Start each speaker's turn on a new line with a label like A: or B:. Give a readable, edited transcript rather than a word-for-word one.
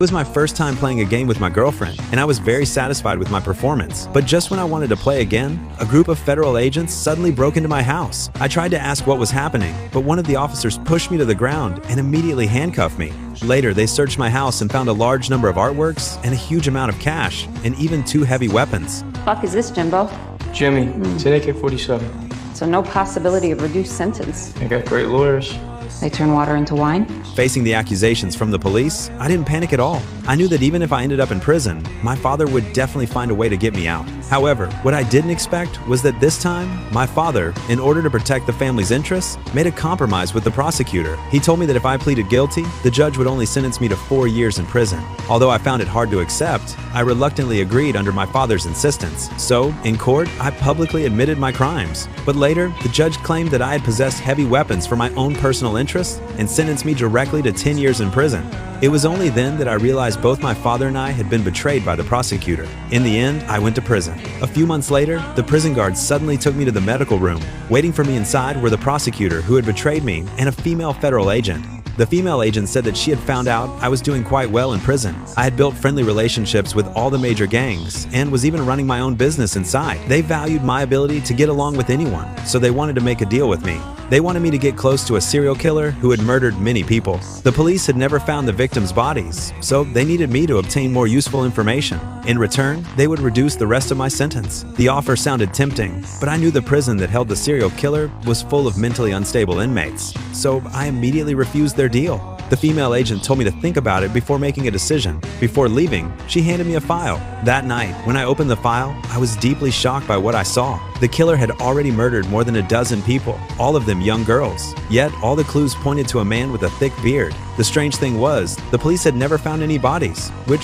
A: It was my first time playing a game with my girlfriend, and I was very satisfied with my performance. But just when I wanted to play again, a group of federal agents suddenly broke into my house. I tried to ask what was happening, but one of the officers pushed me to the ground and immediately handcuffed me. Later, they searched my house and found a large number of artworks and a huge amount of cash, and even 2 heavy weapons.
B: Fuck is this, Jimbo?
C: Jimmy, it's an AK-47.
B: So no possibility of reduced sentence.
C: I got great lawyers.
B: They turn water into wine?
A: Facing the accusations from the police, I didn't panic at all. I knew that even if I ended up in prison, my father would definitely find a way to get me out. However, what I didn't expect was that this time, my father, in order to protect the family's interests, made a compromise with the prosecutor. He told me that if I pleaded guilty, the judge would only sentence me to 4 years in prison. Although I found it hard to accept, I reluctantly agreed under my father's insistence. So, in court, I publicly admitted my crimes. But later, the judge claimed that I had possessed heavy weapons for my own personal interest and sentenced me directly to 10 years in prison. It was only then that I realized both my father and I had been betrayed by the prosecutor. In the end, I went to prison. A few months later, the prison guards suddenly took me to the medical room. Waiting for me inside were the prosecutor who had betrayed me and a female federal agent. The female agent said that she had found out I was doing quite well in prison. I had built friendly relationships with all the major gangs and was even running my own business inside. They valued my ability to get along with anyone, so they wanted to make a deal with me. They wanted me to get close to a serial killer who had murdered many people. The police had never found the victims' bodies, so they needed me to obtain more useful information. In return, they would reduce the rest of my sentence. The offer sounded tempting, but I knew the prison that held the serial killer was full of mentally unstable inmates, so I immediately refused their deal. The female agent told me to think about it before making a decision. Before leaving, she handed me a file. That night, when I opened the file, I was deeply shocked by what I saw. The killer had already murdered more than a dozen people, all of them young girls. Yet, all the clues pointed to a man with a thick beard. The strange thing was, the police had never found any bodies, which